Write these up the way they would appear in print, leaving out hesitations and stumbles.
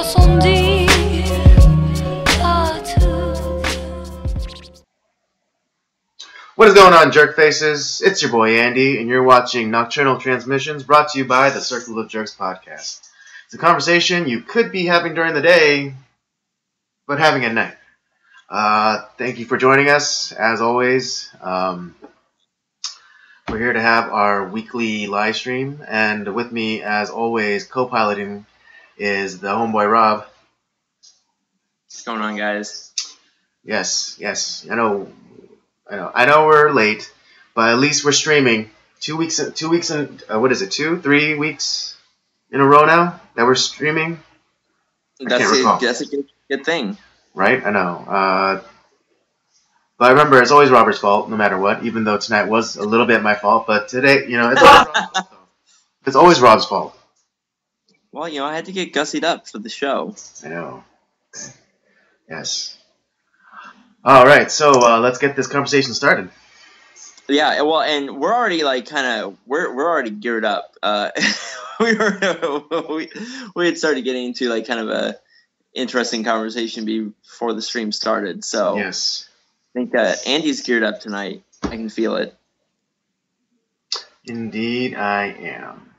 ressenti partout. What is going on, jerk faces? It's your boy Andy, and you're watching Nocturnal Transmissions, brought to you by the Circle of Jerks podcast. It's a conversation you could be having during the day, but having at night. Thank you for joining us, as always. We're here to have our weekly live stream, and with me, as always, co-piloting is the homeboy Rob. What's going on, guys? Yes. I know we're late, but at least we're streaming. 2 weeks in, what is it, 3 weeks in a row now that we're streaming? That's a good thing. Right? I know. But I remember it's always Robert's fault, no matter what, even though tonight was a little bit my fault, but today, it's always Rob's fault, though. It's always Rob's fault. Well, I had to get gussied up for the show. I know. Okay. Yes. All right, so let's get this conversation started. Yeah, well, and we're already we're already geared up. we had started getting into kind of a interesting conversation before the stream started. So yes, I think Andy's geared up tonight. I can feel it. Indeed, I am.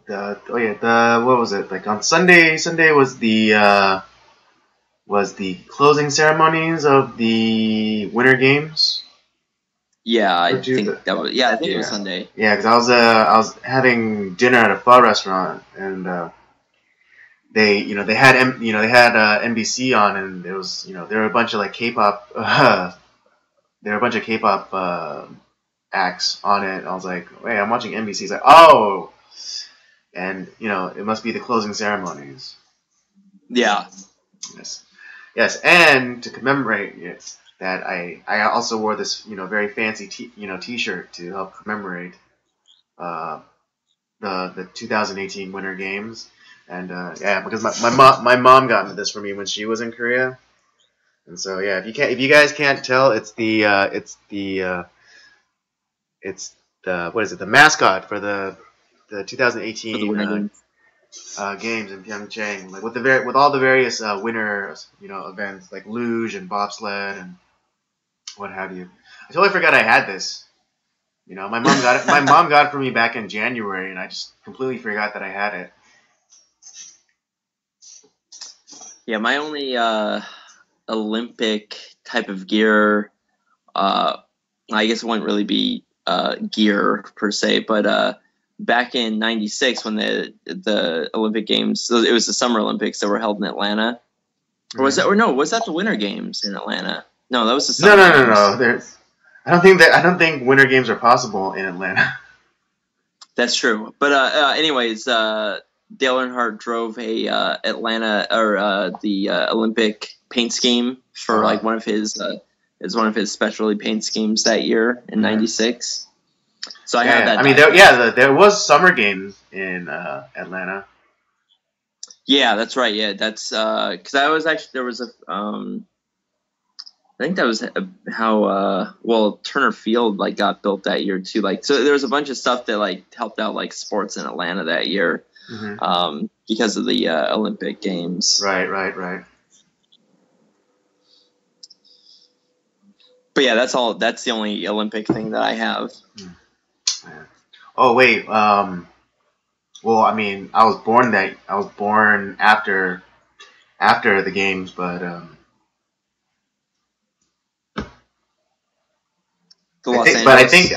What was it? Like on Sunday was the closing ceremonies of the Winter Games. Yeah, I think it was Sunday. Yeah, because I was having dinner at a pho restaurant, and they had NBC on, and there was there were a bunch of K-pop acts on it. And I was like, wait, I'm watching NBC. It's like, oh. And, it must be the closing ceremonies. Yeah. Yes, and to commemorate it, that I also wore this, very fancy T-shirt to help commemorate the 2018 Winter Games. And, because my mom got into this for me when she was in Korea. And so, yeah, if you guys can't tell, it's the mascot for the 2018 games in Pyeongchang, with all the various winter events like luge and bobsled and what have you. I totally forgot I had this. My mom got it. My mom got it for me back in January, and I just completely forgot that I had it. Yeah, my only Olympic type of gear, I guess it wouldn't really be gear per se, but back in '96 when the Olympic Games, so it was the Summer Olympics that were held in Atlanta, or was that the Winter Games in Atlanta? No, that was the Summer Games. No. I don't think Winter Games are possible in Atlanta. That's true, but anyways, Dale Earnhardt drove a Atlanta or the Olympic paint scheme for one of his specialty paint schemes that year in '96. So I had that. I mean, there was Summer Games in Atlanta. Yeah, that's right. Yeah, that's because I was actually there was a I think that was how Turner Field got built that year too. So there was a bunch of stuff that helped out sports in Atlanta that year. Mm-hmm. Because of the Olympic Games. Right. But yeah, that's all. That's the only Olympic thing that I have. Oh wait. Well, I mean, I was born after the games, but I think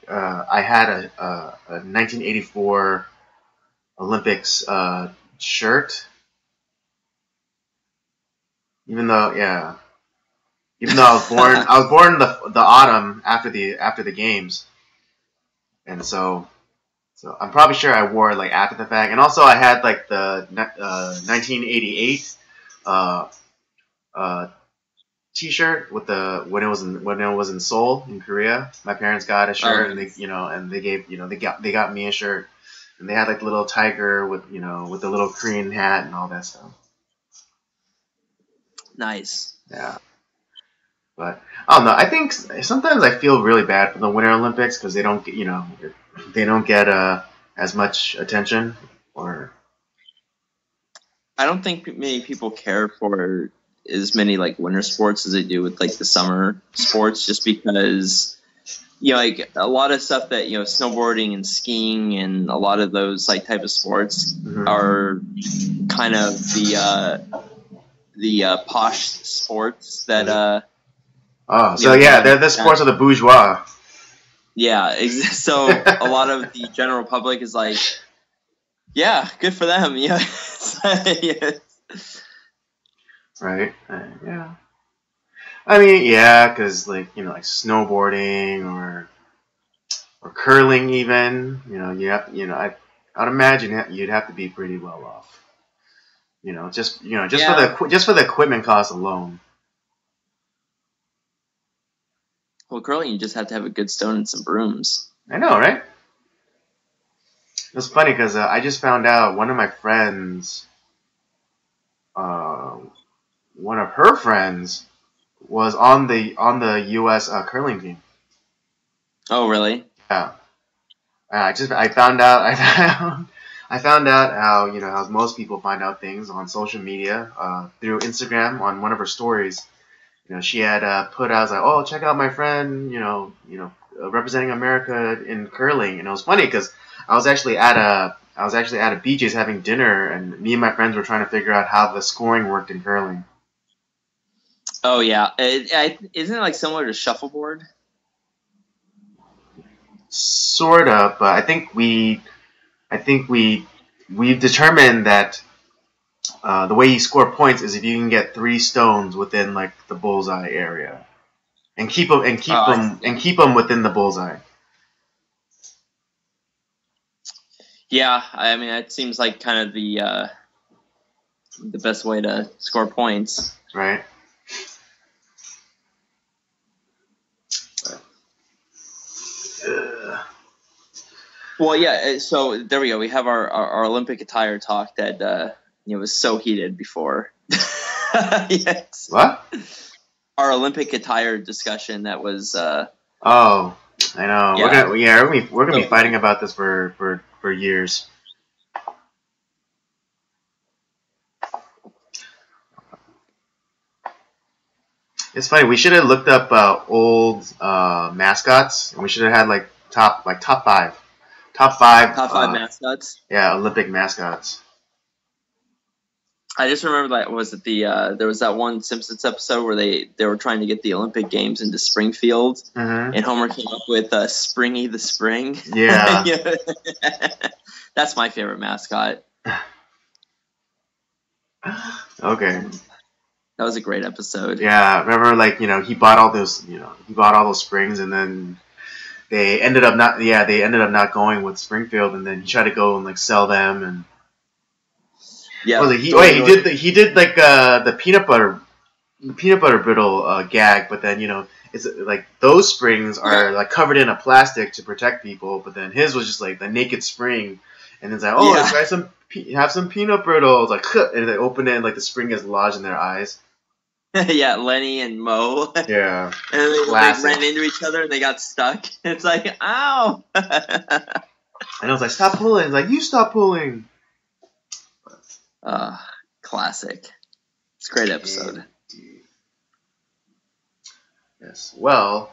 I had a 1984 Olympics shirt. Even though I was born in the autumn after the games, and so I'm probably sure I wore it after the fact. And also I had the 1988 T-shirt with when it was in Seoul in Korea. My parents got a shirt, and they got me a shirt, and they had the little tiger with the little Korean hat and all that stuff. Nice. Yeah. But I don't know. I think sometimes I feel really bad for the Winter Olympics because they don't get, they don't get as much attention. Or I don't think many people care for as many like winter sports as they do with like the summer sports, just because like a lot of stuff that snowboarding and skiing and a lot of those like type of sports are kind of the posh sports that they're the sports of the bourgeois. Yeah, so a lot of the general public is like, yeah, good for them. Yeah. Right. Yeah. I mean, yeah, because like snowboarding or curling, even I'd imagine you'd have to be pretty well off. Just for the equipment cost alone. Well, curling, you just have to have a good stone and some brooms. I know, right? It's funny because I just found out one of my friends, one of her friends, was on the U.S. Curling team. Oh, really? Yeah. I found out I found out how how most people find out things on social media through Instagram on one of her stories. She had put out like, oh, check out my friend, representing America in curling, and it was funny because I was actually at a BJ's having dinner, and me and my friends were trying to figure out how the scoring worked in curling. Oh yeah, isn't it like similar to shuffleboard? Sort of, but I think we've determined that the way you score points is if you can get 3 stones within like the bullseye area, and keep them within the bullseye. Yeah, I mean that seems like kind of the best way to score points. Right. Well, yeah. So there we go. We have our Olympic attire talk that was so heated before. Yes. What? Our Olympic attire discussion that was. Oh, I know. Yeah. We're gonna be fighting about this for years. It's funny. We should have looked up old mascots, and we should have had like top 5 mascots. Yeah, Olympic mascots. I just remember that there was that one Simpsons episode where they were trying to get the Olympic Games into Springfield, and Homer came up with Springy the Spring. Yeah. That's my favorite mascot. Okay. That was a great episode. Yeah, remember he bought all those springs, and then they ended up not going with Springfield, and then he tried to go and sell them, and yeah. He did the peanut butter brittle gag, but then it's like those springs are like covered in a plastic to protect people, but then his was just like the naked spring, and it's like, oh, have some peanut brittle, like, and they open it and like the spring is lodged in their eyes. Yeah, Lenny and Mo. Yeah. And they ran into each other and they got stuck. It's like, ow! And I was like, stop pulling. It's like, you stop pulling. Classic. It's a great episode. Yes. Well,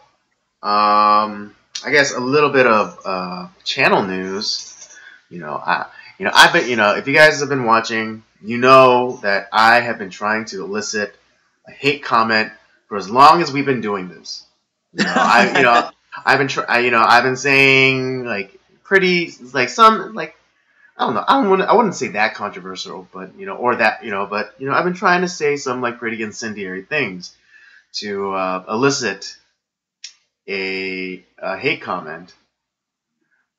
I guess a little bit of channel news. I've been, if you guys have been watching, that I have been trying to elicit a hate comment for as long as we've been doing this. I've been saying some I don't know. I wouldn't say that controversial, but I've been trying to say some pretty incendiary things to elicit a hate comment.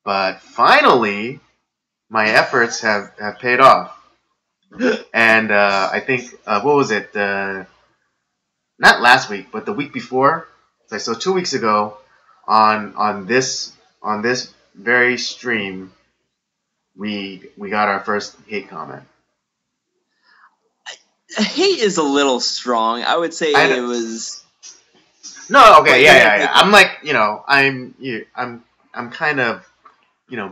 But finally, my efforts have paid off. And I think what was it? Not last week, but the week before. So 2 weeks ago, on this very stream, we got our first hate comment. Hate is a little strong. I would say it was. No, okay, But yeah, he had yeah, yeah. like I'm like, I'm kind of,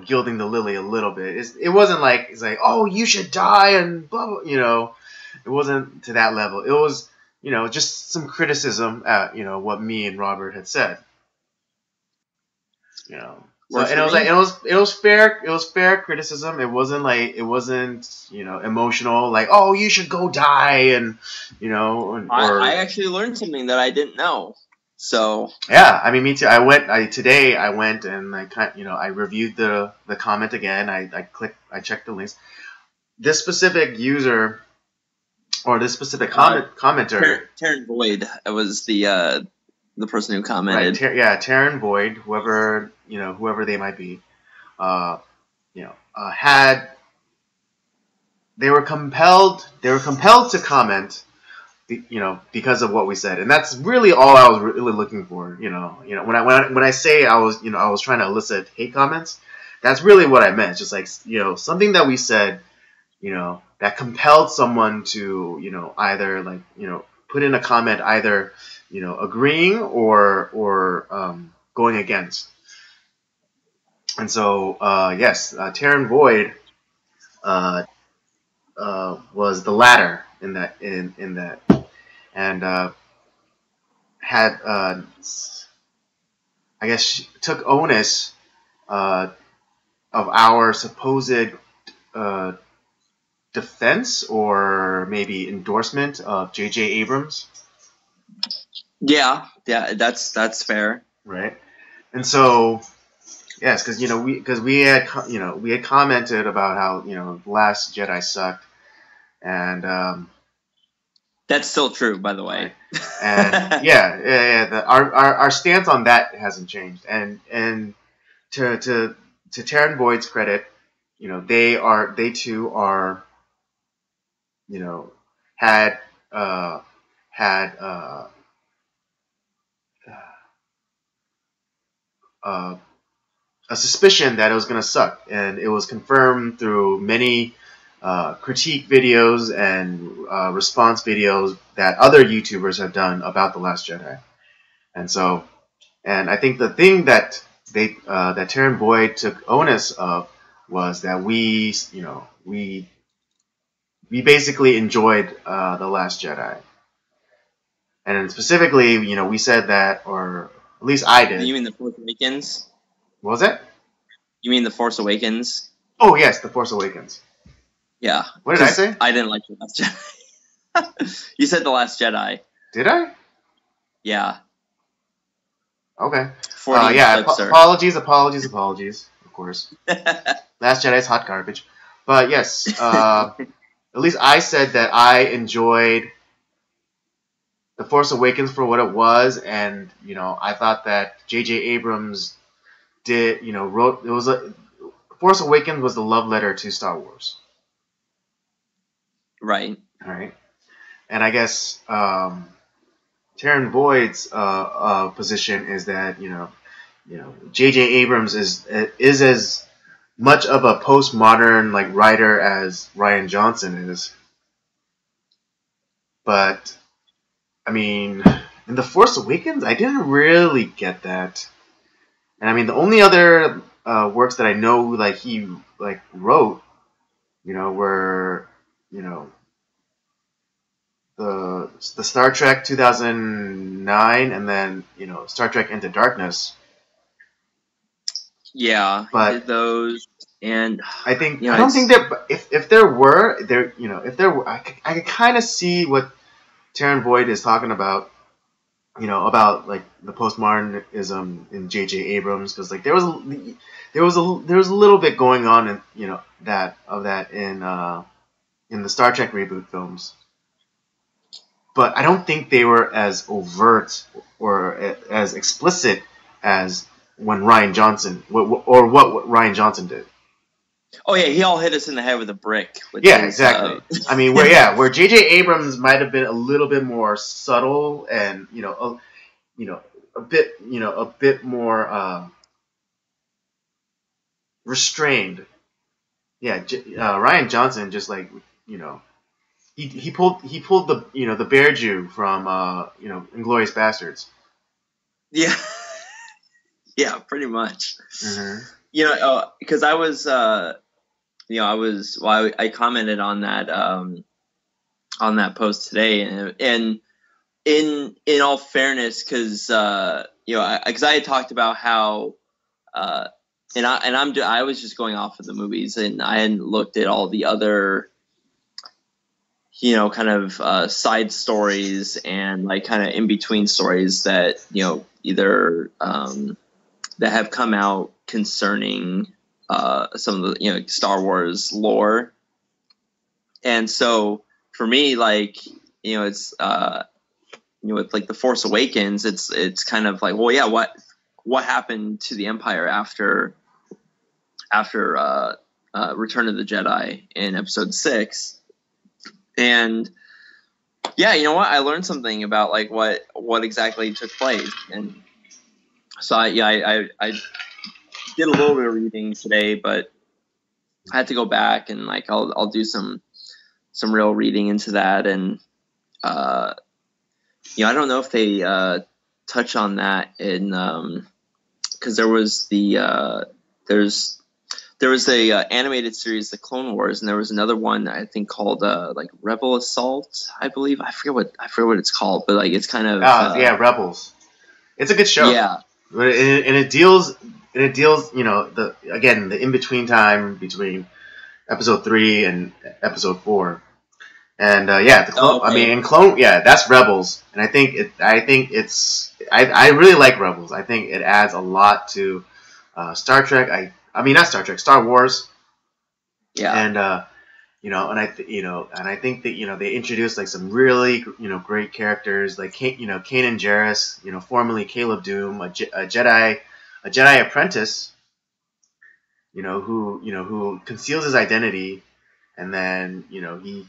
gilding the lily a little bit. It wasn't like it's like, oh, you should die and blah blah. It wasn't to that level. It was, just some criticism at, what me and Robert had said. So works and for it was like me. it was fair criticism. It wasn't emotional like, oh, you should go die and I or actually learned something that I didn't know. So yeah, I mean, me too. Today I went and I reviewed the comment again. I checked the links. This specific user or this specific commenter, Taryn Boyd was the person who right? commented. Taryn Boyd, whoever they might be, uh, had they were compelled to comment, because of what we said, and that's really all I was really looking for. When I say I was trying to elicit hate comments, that's really what I meant. Just like something that we said, that compelled someone to either like put in a comment, either agreeing or going against. And so yes, Taryn Boyd uh, was the latter in that, and had I guess she took onus uh, of our supposed uh, defense or maybe endorsement of J.J. Abrams, Yeah, that's fair. right? And so yes, because we had commented about how The Last Jedi sucked, and That's still true, by the way. right, and yeah. Our stance on that hasn't changed, and to Taryn Boyd's credit, they too are you know had uh, had uh, a suspicion that it was going to suck, and it was confirmed through many critique videos and response videos that other YouTubers have done about The Last Jedi. And so, and I think the thing that Taryn Boyd took onus of was that we basically enjoyed The Last Jedi, and specifically, we said that, or at least I did. You mean the Force Awakens? What was that? You mean the Force Awakens? Oh yes, The Force Awakens. Yeah. What did I say? I didn't like The Last Jedi. You said The Last Jedi. Did I? Yeah. Okay. 40 Yeah. clips are. Apologies. Of course. Last Jedi's hot garbage. But yes, at least I said that I enjoyed The Force Awakens for what it was, and I thought that J.J. Abrams wrote it was a Force Awakens was the love letter to Star Wars. Right. All right. And I guess Taryn Boyd's position is that J.J. Abrams is as much of a postmodern like writer as Rian Johnson is, but I mean, in The Force Awakens, I didn't really get that. And I mean, the only other works that I know like he like wrote, were you know the Star Trek 2009, and then Star Trek Into Darkness. Yeah, he But did those, and I think I don't it's think that if there were there if there were, I could kind of see what Taryn Boyd is talking about, about like the postmodernism in J.J. Abrams, because like there was a little bit going on in that in the Star Trek reboot films, but I don't think they were as overt or as explicit as when Rian Johnson or what Rian Johnson did. oh yeah, he all hit us in the head with a brick. With Yeah, his, exactly. I mean, where J.J. Abrams might have been a little bit more subtle and a bit more restrained. Yeah, Rian Johnson just like he pulled the the Bear Jew from Inglourious Bastards. Yeah, yeah, pretty much. Mm-hmm. Because I was, I commented on that post today, and in all fairness, because because I had talked about how, I was just going off of the movies, and I hadn't looked at all the other, kind of side stories and like kind of in between stories that either that have come out concerning some of the Star Wars lore. And so for me, like, it's with like the Force Awakens, it's kind of like, well, yeah, what happened to the Empire after Return of the Jedi in Episode 6? And yeah, you know what? I learned something about like what exactly took place, and so I did a little bit of reading today, but I had to go back and like I'll do some real reading into that, and I don't know if they touch on that in because there was there was a animated series, The Clone Wars, and there was another one I think called like Rebel Assault, I believe. I forget what it's called, but like it's kind of Rebels. It's a good show. Yeah, and it deals the in between time between Episode 3 and Episode 4, and the clone. okay. I mean, in Clone, that's Rebels, and I really like Rebels. I think it adds a lot to Star Trek. I mean, not Star Trek, Star Wars. Yeah. And and I think that they introduced like some really great characters like Kanan Jarrus, formerly Caleb Doom, a Jedi apprentice, who conceals his identity, and then he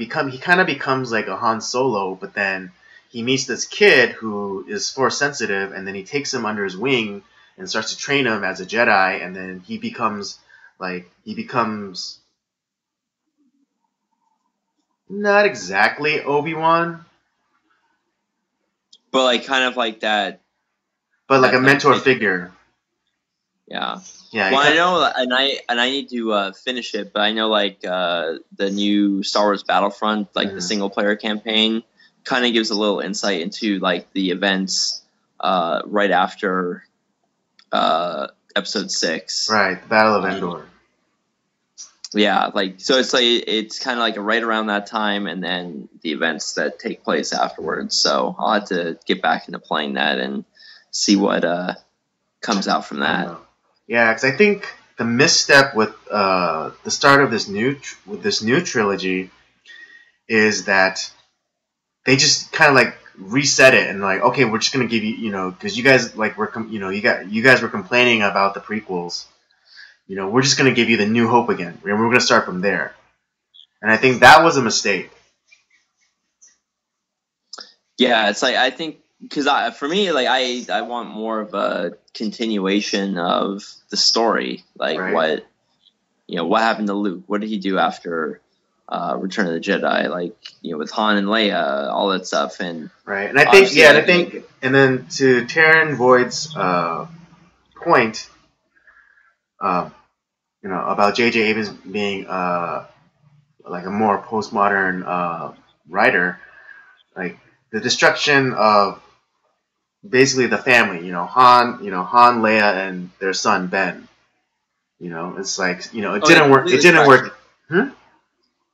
kind of becomes like a Han Solo, but then he meets this kid who is Force sensitive, and then he takes him under his wing and starts to train him as a Jedi, and then he becomes not exactly Obi-Wan, but like kind of like that, but like a mentor figure. Yeah. Yeah. Well, I know, and I need to finish it, but I know like the new Star Wars Battlefront, like the single player campaign, kind of gives a little insight into like the events right after Episode 6. Right, the Battle of Endor. Yeah, like so it's kind of like right around that time, and then the events that take place afterwards. So I'll have to get back into playing that and see what comes out from that. Yeah, because I think the misstep with the start of this new trilogy is that they just kind of like reset it and like, okay, we're just gonna give you, because you guys like you guys were complaining about the prequels. We're just going to give you the New Hope again. We're going to start from there. And I think that was a mistake. Yeah, it's like, I think, because for me, like, I want more of a continuation of the story. Like, right. What happened to Luke? What did he do after Return of the Jedi? Like, with Han and Leia, all that stuff. And right. And I think, and then to Taryn Voigt's point, about J.J. Abrams being like a more postmodern writer, like the destruction of basically the family, Han, Leia, and their son Ben. It's like it didn't work. It didn't work.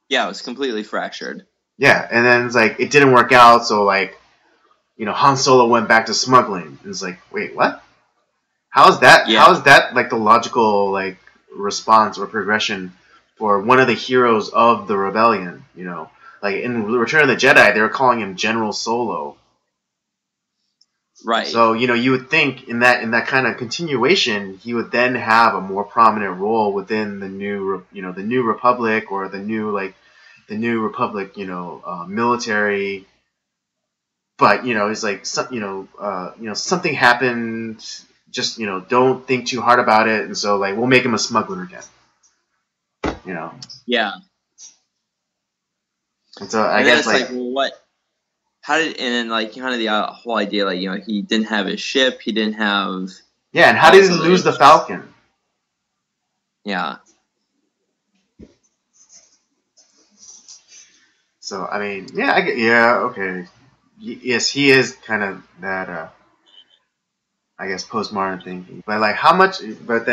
Yeah, it was completely fractured. Yeah, and then it's like it didn't work out. So like, Han Solo went back to smuggling. And it's like, wait, what? How is that? Yeah. How is that like the logical like response or progression for one of the heroes of the rebellion? Like in Return of the Jedi, they were calling him General Solo. Right. So you would think in that kind of continuation, he would then have a more prominent role within the new Republic, or the new Republic military. But it's like something happened. Just don't think too hard about it, and so like we'll make him a smuggler again. Yeah. And so I guess like, well, how did, and then like kind of the whole idea, like, you know, he didn't have his ship, he didn't have. Yeah, and how did he lose the Falcon? Yeah. So I mean, yeah, okay. Yes, he is kind of that. I guess postmodern thinking, but like how much? But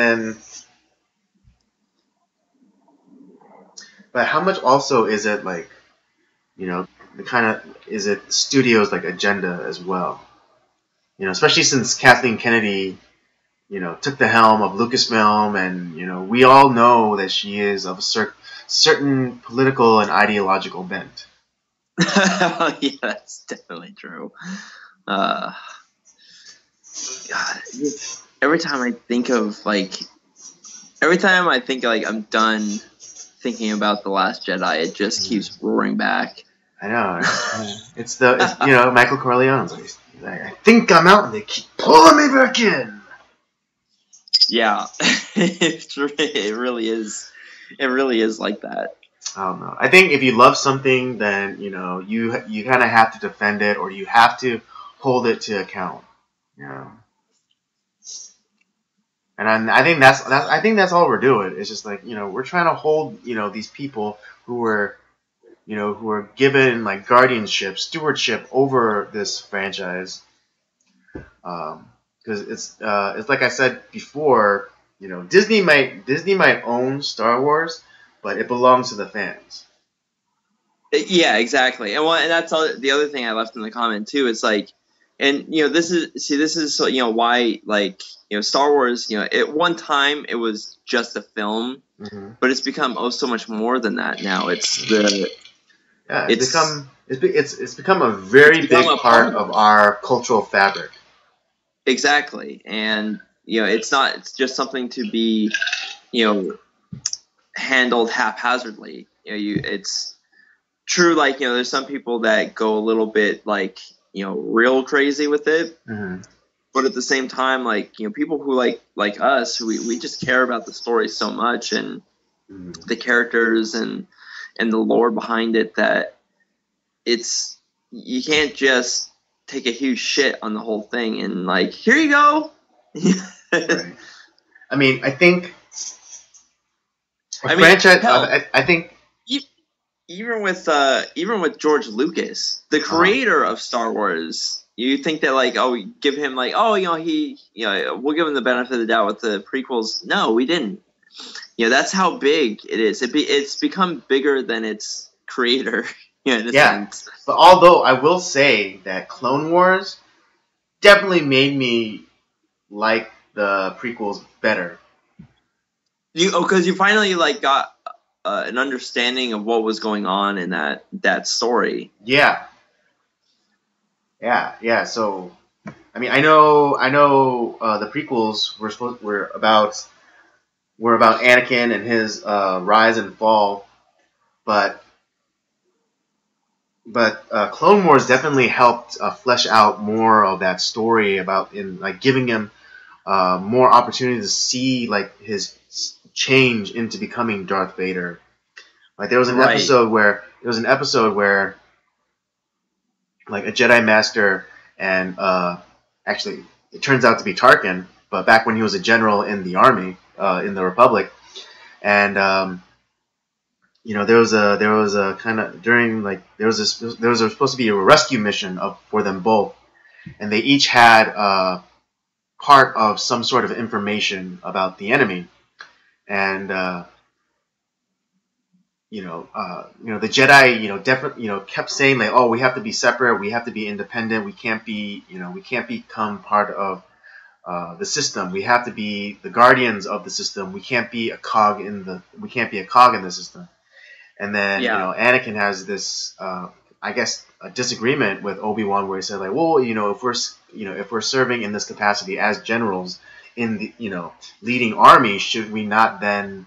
how much also is it like, you know, the kind of is it studios like agenda as well? You know, especially since Kathleen Kennedy, you know, took the helm of Lucasfilm, and you know, we all know that she is of a certain political and ideological bent. Yeah, that's definitely true. God, every time I think like I'm done thinking about The Last Jedi, it just keeps roaring back. I know. It's you know, Michael Corleone's like, I think I'm out, and they keep pulling me back in. Yeah, it really is. It really is like that. I don't know. I think if you love something, then you know you kind of have to defend it, or you have to hold it to account. You know. And I think that's all we're doing. It's just like, you know, we're trying to hold, you know, these people who were given like guardianship, stewardship over this franchise. Because it's like I said before, you know, Disney might own Star Wars, but it belongs to the fans. Yeah, exactly. And that's the other thing I left in the comment too. Is like, and you know, this is so, you know, why, like, you know, Star Wars, you know, at one time it was just a film, but it's become so much more than that now. It's become a very big part of our cultural fabric. Exactly. And you know, it's just something to be, you know, handled haphazardly. You know, it's true, like, you know, there's some people that go a little bit, like, you know, real crazy with it. But at the same time, like, you know, people who like us, we just care about the story so much, and the characters and the lore behind it, that you can't just take a huge shit on the whole thing and like, here you go. Right. I mean, I think franchise. I think even with George Lucas, the creator of Star Wars, you think that like, oh, we give him like, oh, you know, we'll give him the benefit of the doubt with the prequels. No, we didn't. You know, that's how big it is. It's become bigger than its creator. You know, in a sense. But although I will say that Clone Wars definitely made me like the prequels better. Because you finally like got an understanding of what was going on in that story. Yeah. So, I mean, I know the prequels were about Anakin and his rise and fall, but Clone Wars definitely helped flesh out more of that story giving him more opportunity to see like his change into becoming Darth Vader. Like there was an episode where like a Jedi Master and actually it turns out to be Tarkin, but back when he was a general in the army in the Republic, and you know, there was a kind of during like there was supposed to be a rescue mission for them both, and they each had part of some sort of information about the enemy, and the Jedi, definitely, kept saying like, oh, we have to be separate, we have to be independent, we can't become part of the system. We have to be the guardians of the system. We can't be a cog in the system. And then Anakin has this, I guess, a disagreement with Obi-Wan, where he said like, well, if we're serving in this capacity as generals in the leading army, should we not then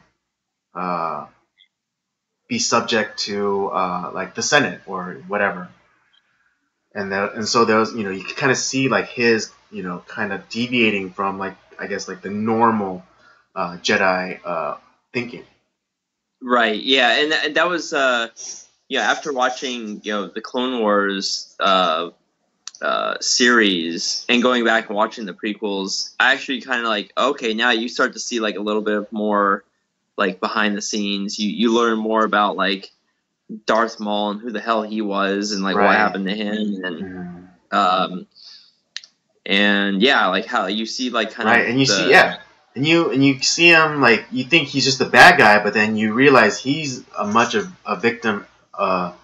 be subject to like the Senate or whatever? And so there was, you can kind of see like his, kind of deviating from like, I guess, like the normal Jedi thinking. Right. Yeah, and that was yeah, after watching the Clone Wars series and going back and watching the prequels, I actually kind of like, okay, now you start to see like a little bit of more like behind the scenes. You learn more about like Darth Maul and who the hell he was and like what Right. happened to him and Mm-hmm. um and yeah, like how you see like kind Right, of and you see, the yeah, and you see him like you think he's just a bad guy, but then you realize he's a much of a victim of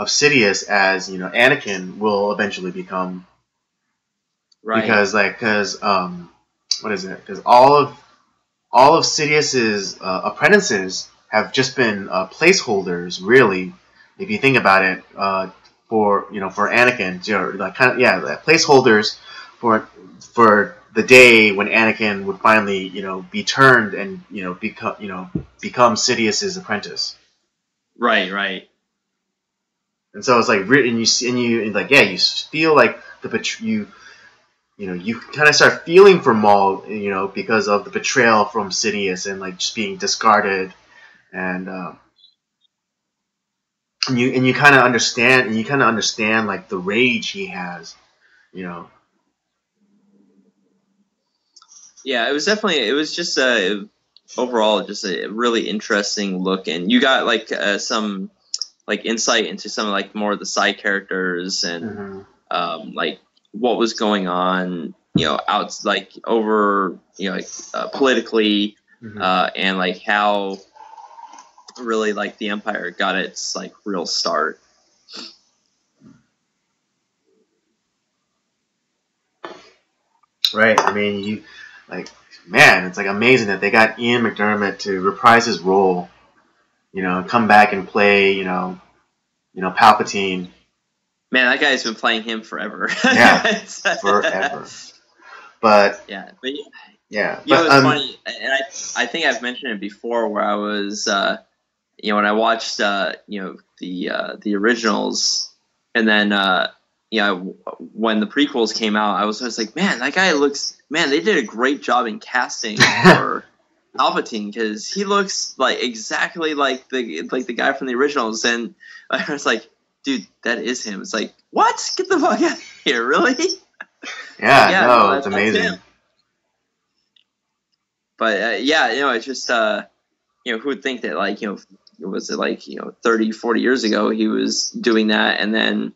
Sidious, as Anakin will eventually become, right. because what is it? Because all of Sidious's apprentices have just been placeholders, really, if you think about it, for Anakin, like kind of like placeholders for the day when Anakin would finally be turned and become Sidious's apprentice. Right, right. And so it's like, and you see, and you and like, yeah, you feel like you kind of start feeling for Maul, because of the betrayal from Sidious and like just being discarded, and you kind of understand like the rage he has, you know. Yeah, it was just overall just a really interesting look, and you got like some like insight into some of like more of the side characters and Mm-hmm. like what was going on, out like over like politically, Mm-hmm. and like how really like the Empire got its like real start. Right. I mean, like, man, it's like amazing that they got Ian McDermott to reprise his role, come back and play, Palpatine. Man, that guy's been playing him forever. Yeah, forever. But Yeah, but yeah, it's funny, and I think I've mentioned it before where I was when I watched the originals, and then when the prequels came out, I was like, man, that guy they did a great job in casting for Palpatine, because he looks like exactly like the guy from the originals, and I was like, dude, that is him. It's like, what? Get the fuck out of here, really? yeah, Yeah, no, no, it's that's amazing. him. But yeah, it's just who would think that like was it like 30, 40 years ago he was doing that, and then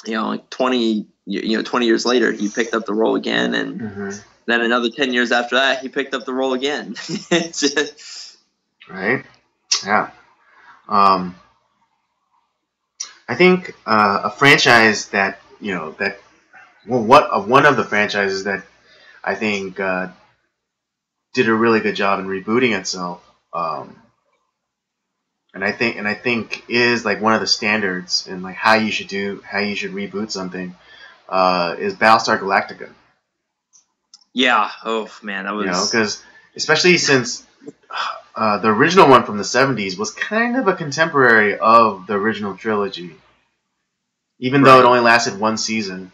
like 20 years later he picked up the role again, and Mm-hmm. then another 10 years after that he picked up the role again. It's just, Right? Yeah. Um, I think a franchise that one of the franchises that I think did a really good job in rebooting itself, and I think is like one of the standards in like how you should reboot something, is Battlestar Galactica. yeah, oh man, that was Because especially since the original one from the '70s was kind of a contemporary of the original trilogy, even though it right. only lasted one season.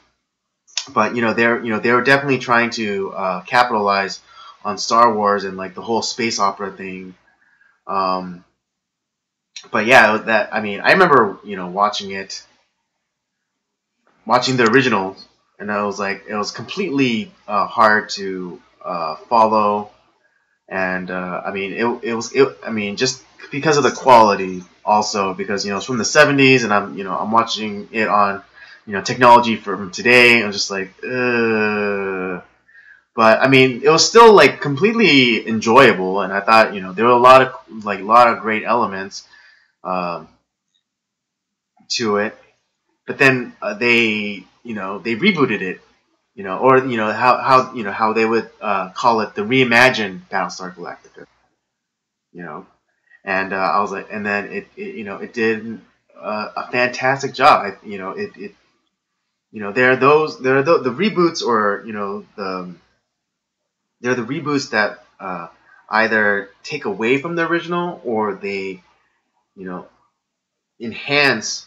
But they were definitely trying to capitalize on Star Wars and like the whole space opera thing. Um, but yeah, that I mean, I remember watching the original, and I was like, it was completely hard to follow, and I mean, I mean, just because of the quality, also because it's from the '70s, and I'm watching it on technology from today. I was just like, but I mean, it was still like completely enjoyable, and I thought there were a lot of great elements um, to it. But then they rebooted it, or how they would call it the reimagined Battlestar Galactica, you know, and I was like, and then it did a fantastic job. There are the reboots, or they're the reboots that either take away from the original, or they you know enhance,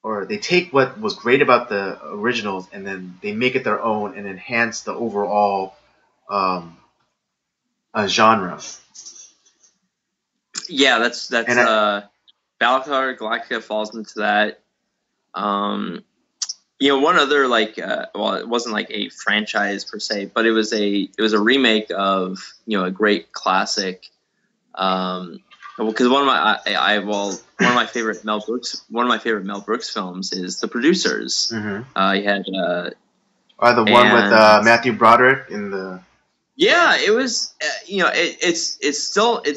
or they take what was great about the originals and then they make it their own and enhance the overall um, genre. Yeah, And I, Battlestar Galactica falls into that. One other well, it wasn't like a franchise per se, but it was a remake of a great classic. Because one of my favorite Mel Brooks films is The Producers. Mm-hmm. He had the one with Matthew Broderick in the. Yeah, it was. It's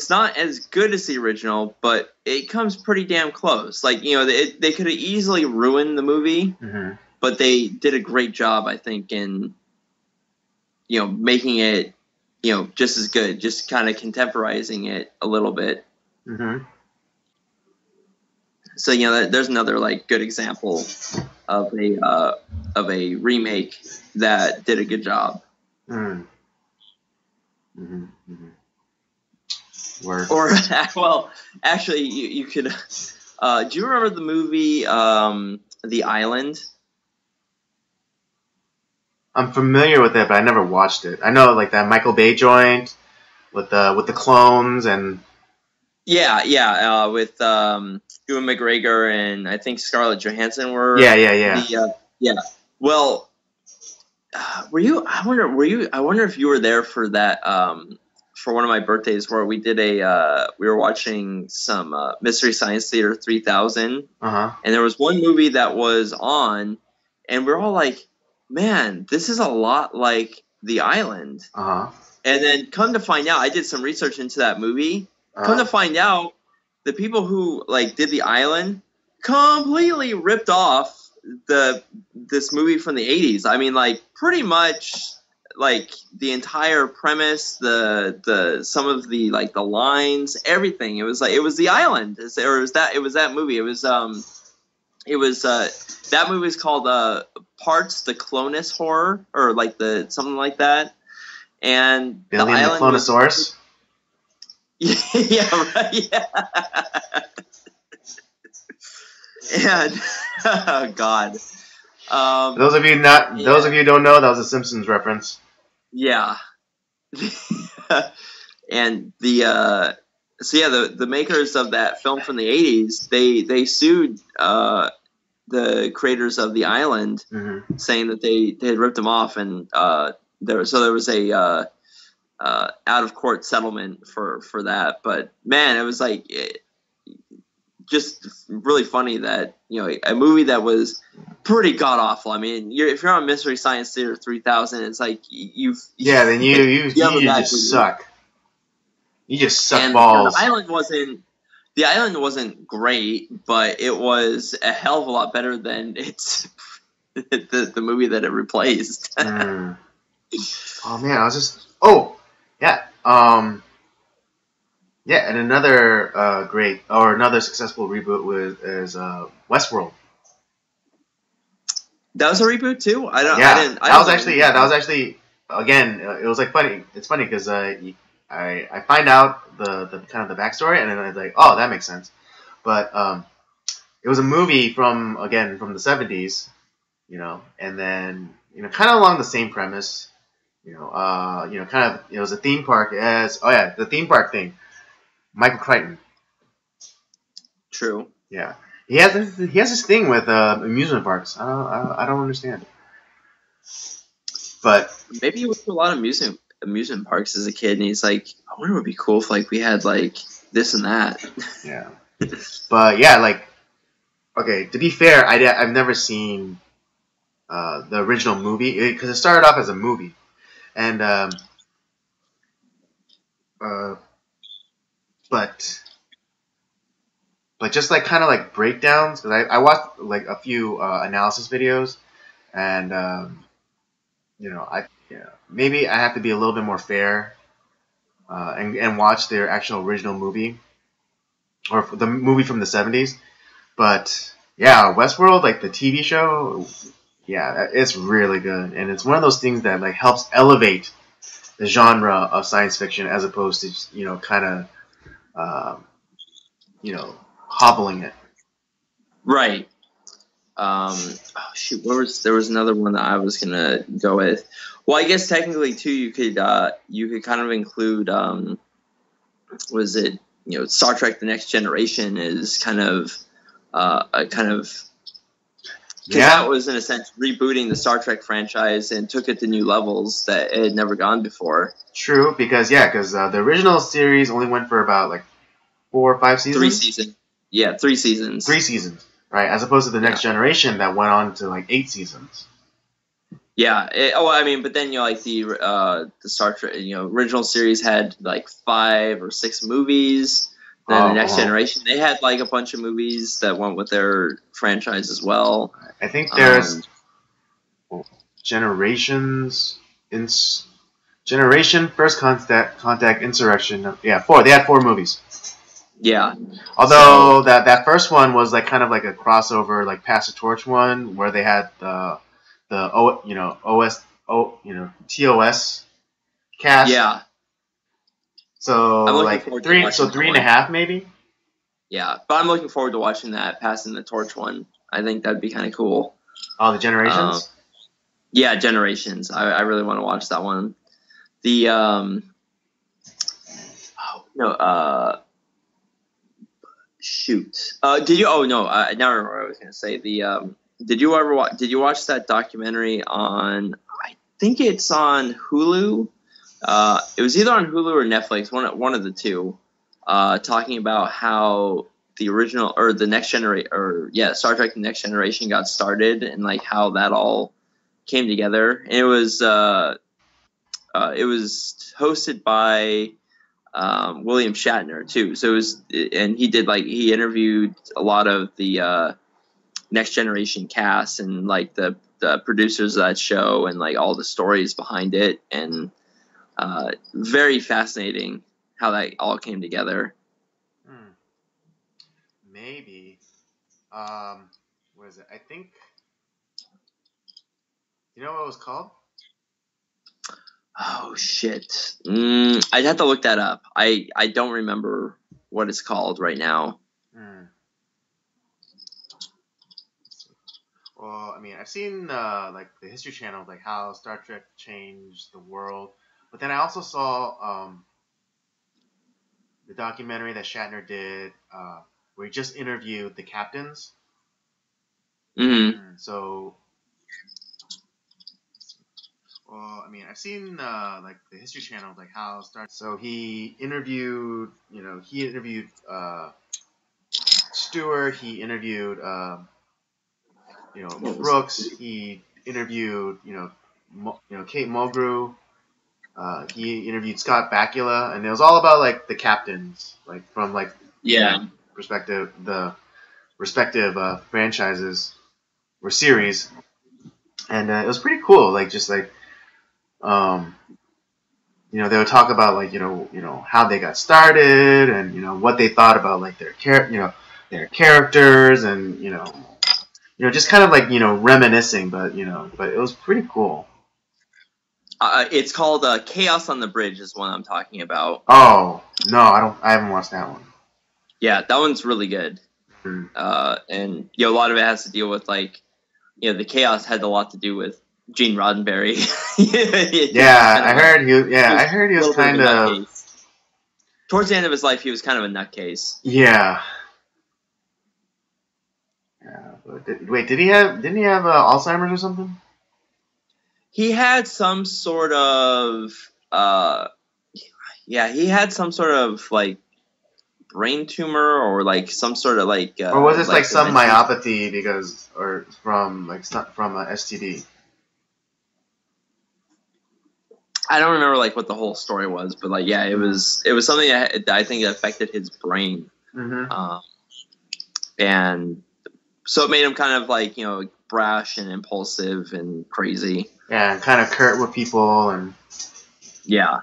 not as good as the original, but it comes pretty damn close. Like they could have easily ruined the movie, mm-hmm. but they did a great job, I think, in making it just as good, just kind of contemporizing it a little bit. Mm-hmm. So there's another good example of a remake that did a good job. Mm. Mm-hmm. Mm-hmm. Word. Or well, actually, you could. Do you remember the movie The Island? I'm familiar with it, but I never watched it. I know that Michael Bay joint with the clones and. Yeah, with Ewan McGregor and I think Scarlett Johansson were. Yeah. Well, were you? I wonder if you were there for that. For one of my birthdays, where we did we were watching some Mystery Science Theater 3000, and there was one movie that was on, and we're all like, "Man, this is a lot like The Island." And then come to find out, I did some research into that movie. Come to find out, the people who did The Island completely ripped off this movie from the 80s. I mean, pretty much the entire premise, the some of the the lines, everything. It was The Island, it was that movie. That movie is called Parts the Clonus Horror, or something like that. And Billy and the Clonosaurus. Yeah, right. Yeah. And oh God. Those of you who don't know, that was a Simpsons reference. Yeah. And the makers of that film from the 80s, they sued the creators of The Island, mm-hmm. saying that they had ripped them off, and there was a out of court settlement for that. But man, it was just really funny that a movie that was pretty god awful. I mean, if you're on Mystery Science Theater 3000, it's then you just suck. You just suck and, balls. The Island wasn't great, but it was a hell of a lot better than the movie that it replaced. Oh man, I was just yeah. Yeah, and another another successful reboot is Westworld. That was a reboot too. That was actually again. It was funny. It's funny because I find out the kind of the backstory, and then I was like, oh, that makes sense. But it was a movie from the 70s, and then kind of along the same premise. It was a theme park the theme park thing. Michael Crichton. True. Yeah, he has this thing with amusement parks. I don't understand. But maybe he went to a lot of amusement parks as a kid, and he's like, I wonder what would be cool if we had this and that. Yeah. But yeah, okay. To be fair, I've never seen the original movie because it started off as a movie. And but just kind of breakdowns, because I watched a few analysis videos, and maybe I have to be a little bit more fair and watch their actual original movie or the movie from the 70s. But yeah, Westworld, the TV show, yeah, it's really good, and it's one of those things that helps elevate the genre of science fiction as opposed to kind of hobbling it. Right. There was another one that I was gonna go with. Well, I guess technically too, you could kind of include was it Star Trek: The Next Generation is kind of because that was in a sense rebooting the Star Trek franchise and took it to new levels that it had never gone before. True, because the original series only went for about like 4 or 5 seasons. 3 seasons. Yeah, 3 seasons. 3 seasons, right? As opposed to the Next Generation that went on to like 8 seasons. Yeah. But then the Star Trek original series had like 5 or 6 movies. Then the Next Generation, they had like a bunch of movies that went with their franchise as well. I think there's Generation, First Contact, Insurrection. Yeah, 4. They had 4 movies. Yeah. Although that first one was like kind of like a crossover, like Pass the Torch one, where they had the TOS cast. Yeah. So like 3.5 maybe. Yeah, but I'm looking forward to watching that Passing the Torch one. I think that'd be kind of cool. Oh, the Generations. Yeah, Generations. I really want to watch that one. The shoot. Did you? Oh no, I now remember what I was going to say. The did you ever watch? Did you watch that documentary on? I think it's on Hulu. It was either on Hulu or Netflix, one of the two, talking about how the original or the Next Generation Star Trek: The Next Generation got started and like how that all came together. And it was hosted by William Shatner too. So he interviewed a lot of the Next Generation cast and like the producers of that show and like all the stories behind it, and very fascinating how that all came together. Maybe. What is it? I think. You know what it was called? Oh shit! I'd have to look that up. I don't remember what it's called right now. Well, I mean, I've seen like the History Channel, like how Star Trek changed the world, but then I also saw the documentary that Shatner did, where he just interviewed the captains. So, well, I mean, I've seen like the History Channel, like how Star. So he interviewed, Stewart. He interviewed, Brooks. He interviewed, Kate Mulgrew. He interviewed Scott Bakula, and it was all about like the captains, like from like perspective, the respective franchises or series, and it was pretty cool. Like just like, they would talk about like how they got started and what they thought about like their characters and just kind of like reminiscing, but it was pretty cool. It's called Chaos on the Bridge is one I'm talking about. Oh no, I haven't watched that one. Yeah, that one's really good. And a lot of it has to deal with like the chaos had a lot to do with Gene Roddenberry. I heard he was kind of towards the end of his life he was kind of a nutcase. Yeah. But didn't he have Alzheimer's or something? He had some sort of he had some sort of like brain tumor or like some sort of like or was this like some myopathy from a STD? I don't remember like what the whole story was, but like it was something that I think affected his brain, and so it made him kind of like brash and impulsive and crazy. Yeah, and kind of curt with people and. Yeah.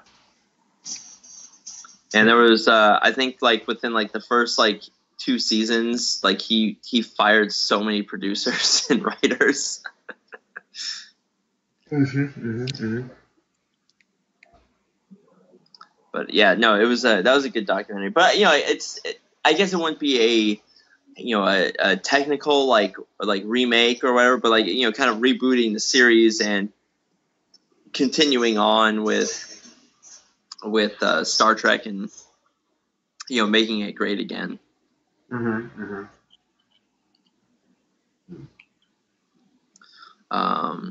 And there was, I think, like within like the first like 2 seasons, like he fired so many producers and writers. But yeah, no, it was that was a good documentary. But I guess it wouldn't be a technical like remake or whatever, but like kind of rebooting the series and continuing on with Star Trek and making it great again. Mm-hmm. Mm-hmm.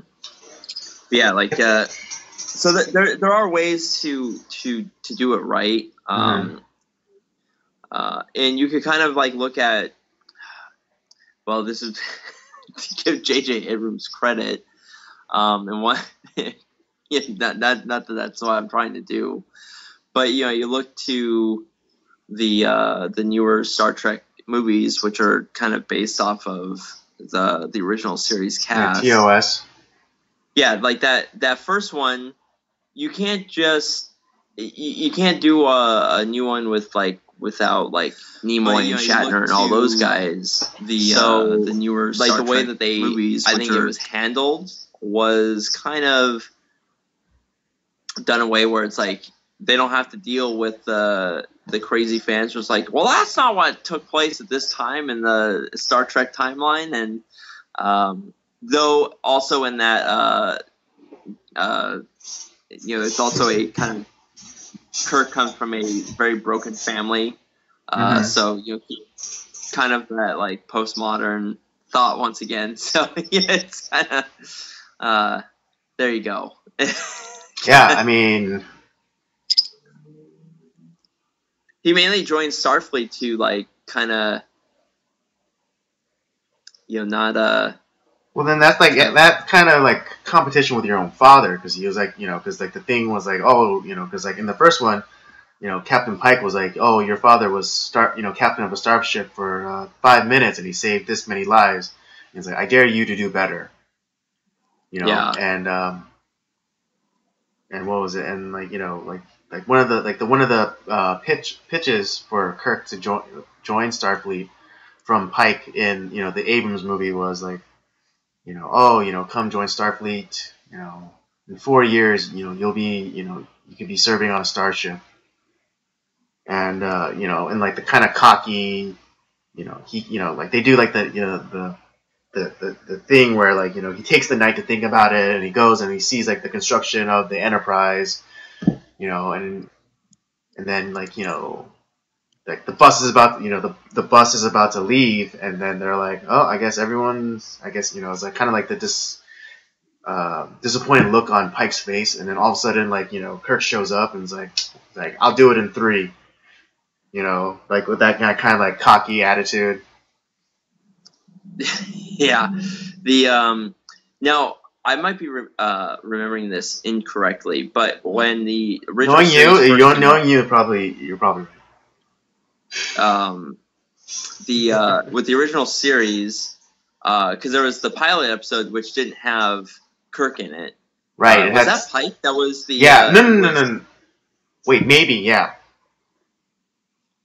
Yeah, like so there are ways to do it right. And you could kind of like look at, well, this is to give J.J. Abrams credit, and what, yeah, not that that's what I'm trying to do, but you look to the newer Star Trek movies, which are kind of based off of the original series cast. Yeah, TOS. Yeah, like that first one, you can't just you can't do a new one without like Nimoy and Shatner and all those guys. The newer Star Trek way that they movies, I think it was handled was kind of done away where it's like they don't have to deal with the crazy fans just like, well, that's not what took place at this time in the Star Trek timeline. And though also in that it's also a kind of Kirk comes from a very broken family, so kind of that like postmodern thought once again. So it's kind of there you go. Yeah, I mean, he mainly joined Starfleet to like kind of not well, then that's like that kind of like competition with your own father, because he was like, because like the thing was like, oh, because like in the first one, Captain Pike was like, oh, your father was captain of a starship for 5 minutes and he saved this many lives. And he's like, I dare you to do better. Yeah. And what was it? And like like one of the pitches for Kirk to join Starfleet from Pike in the Abrams movie was like, come join Starfleet. In 4 years, you'll be you could be serving on a starship. And and like the kind of cocky, he like they do like the thing where like he takes the night to think about it, and he goes and he sees like the construction of the Enterprise, and then like like the bus is about the bus is about to leave, and then they're like, oh, I guess it's like kind of like the disappointed look on Pike's face, and then all of a sudden like Kirk shows up and is like I'll do it in 3. Like with that kind of like cocky attitude. Yeah. Now I might be remembering this incorrectly, but when the original knowing you, you're probably right. With the original series, because there was the pilot episode which didn't have Kirk in it. Right. Was that Pike? That was the no. Wait, maybe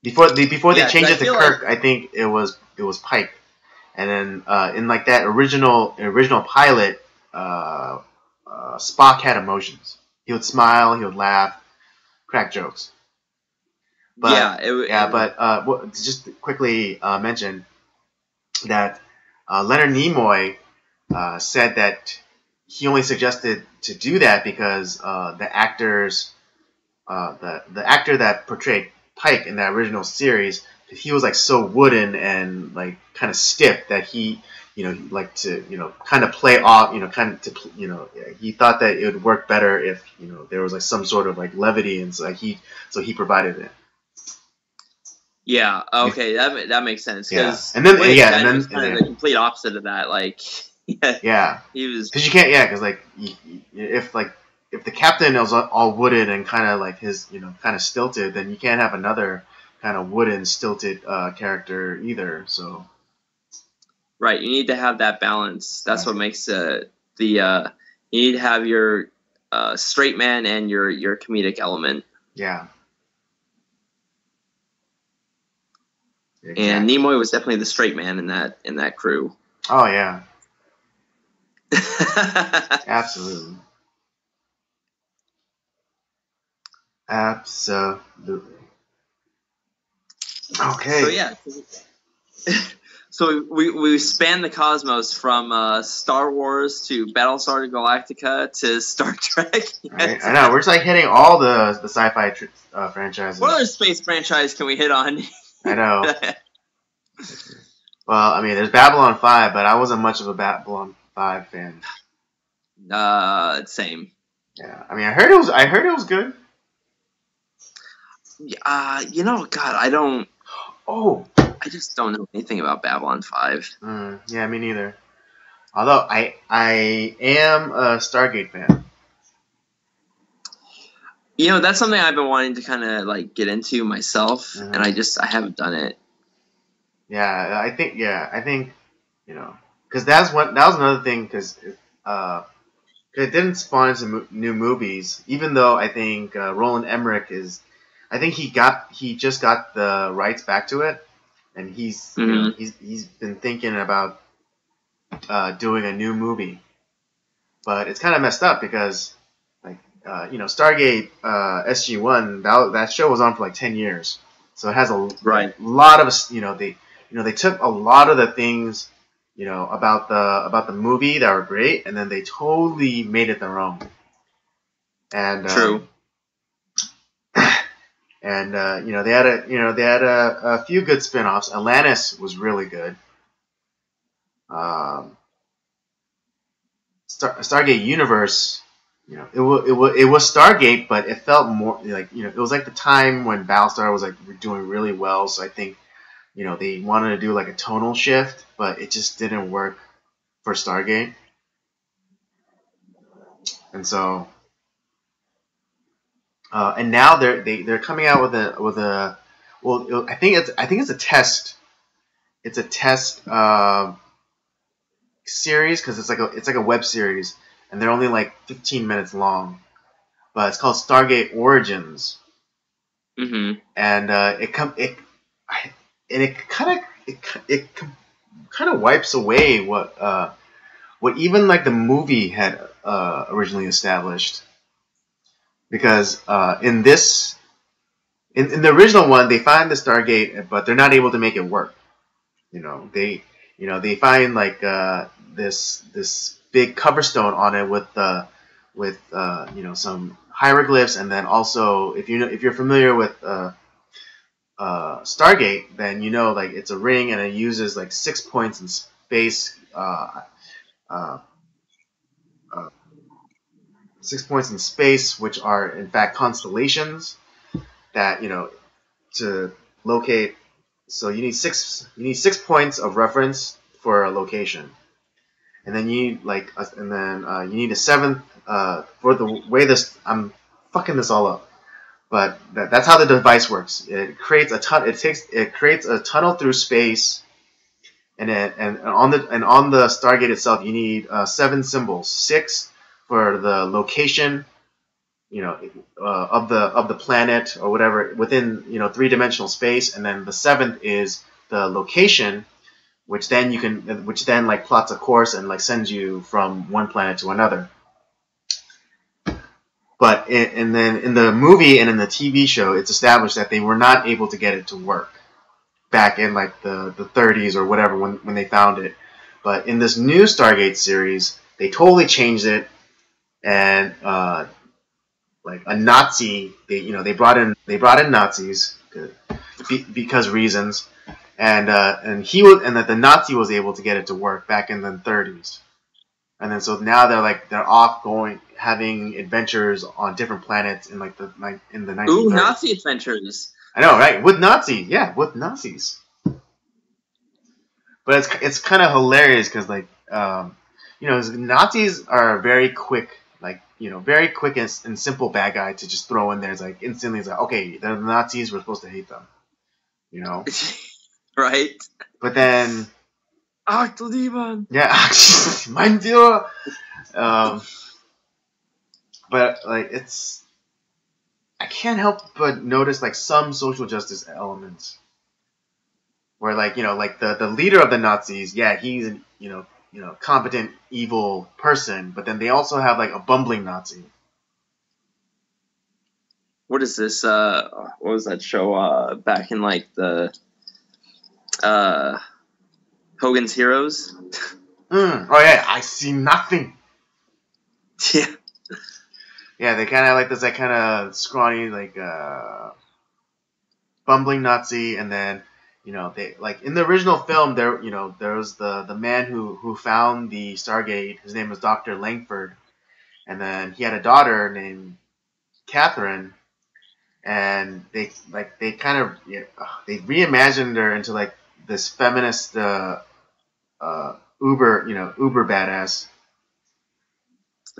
Before they changed it to Kirk, like, I think it was Pike, and then in like that original pilot, Spock had emotions. He would smile, he would laugh, crack jokes. But just quickly mention that Leonard Nimoy said that he only suggested to do that because the actor that portrayed Pike in that original series, he was like so wooden and like kind of stiff that he like to kind of play off he thought that it would work better if there was like some sort of like levity, and so he provided it. Yeah. Okay. That makes sense. Yeah. And then was kind of the complete opposite of that. Like. Yeah. He was. Because you can't. Yeah. Because like if the captain is all wooden and kind of like his kind of stilted, then you can't have another kind of wooden stilted character either. So. Right. You need to have that balance. That's what makes you need to have your straight man and your comedic element. Yeah. Exactly. And Nimoy was definitely the straight man in that crew. Oh yeah. Absolutely. Absolutely. Okay. So yeah. So we span the cosmos from Star Wars to Battlestar Galactica to Star Trek. Right? I know we're just like hitting all the sci-fi franchises. What other space franchise can we hit on? I know. Well, I mean, there's Babylon 5, but I wasn't much of a Babylon 5 fan. Same. Yeah, I mean, I heard it was good. God, I don't. Oh, I just don't know anything about Babylon 5. Yeah, me neither. Although I am a Stargate fan. That's something I've been wanting to kind of like get into myself, and I haven't done it. Yeah, I think because that was another thing because it didn't spawn some new movies. Even though I think Roland Emmerich he just got the rights back to it, and he's been thinking about doing a new movie, but it's kind of messed up because like Stargate SG-1 that show was on for like 10 years, so it has a lot of they took a lot of the things about the movie that were great, and then they totally made it their own. And true. And they had a few good spin-offs. Atlantis was really good. Stargate Universe, it was Stargate, but it felt more like it was like the time when Battlestar was like doing really well. So I think they wanted to do like a tonal shift, but it just didn't work for Stargate. And so, and now they're coming out with a well, I think it's a test. It's a test series because it's like a web series, and they're only like 15 minutes long. But it's called Stargate Origins. Mm-hmm. And it kind of wipes away what even like the movie had originally established. Because in the original one, they find the Stargate, but they're not able to make it work. They find like this big cover stone on it with some hieroglyphs, and then also if you're familiar with Stargate, then like it's a ring and it uses like 6 points in space. Uh, 6 points in space, which are in fact constellations that to locate. So you need six points of reference for a location, and then you need a seventh for the way this. I'm fucking this all up, but that's how the device works. It creates a it creates a tunnel through space, and on the Stargate itself, you need 7 symbols. 6 for the location, of the planet or whatever within 3-dimensional space, and then the 7th is the location, which then like plots a course and like sends you from one planet to another. But and then in the movie and in the TV show, it's established that they were not able to get it to work back in like the 30s or whatever when they found it. But in this new Stargate series, they totally changed it, and like a Nazi, they brought in Nazis because reasons, and that the Nazi was able to get it to work back in the 30s, and then so now they're off having adventures on different planets in in the 1930s. Ooh, Nazi adventures! I know, right? With Nazis, yeah, with Nazis. But it's kind of hilarious because Nazis are very quick. Very quick and simple bad guy to just throw in there. It's like instantly, it's like, okay, they're the Nazis, we're supposed to hate them, right? But then, Ach du Lieber. Yeah, mein Führer. But like I can't help but notice like some social justice elements, where like the leader of the Nazis, yeah, he's competent evil person, but then they also have like a bumbling Nazi. What is this? What was that show? Back in like the Hogan's Heroes. Oh yeah, I see nothing. Yeah. Yeah, they kind of like this, like kind of scrawny, like bumbling Nazi, and then they like in the original film there there was the man who found the Stargate. His name was Dr. Langford, and then he had a daughter named Catherine, and they kind of they reimagined her into like this feminist uber badass.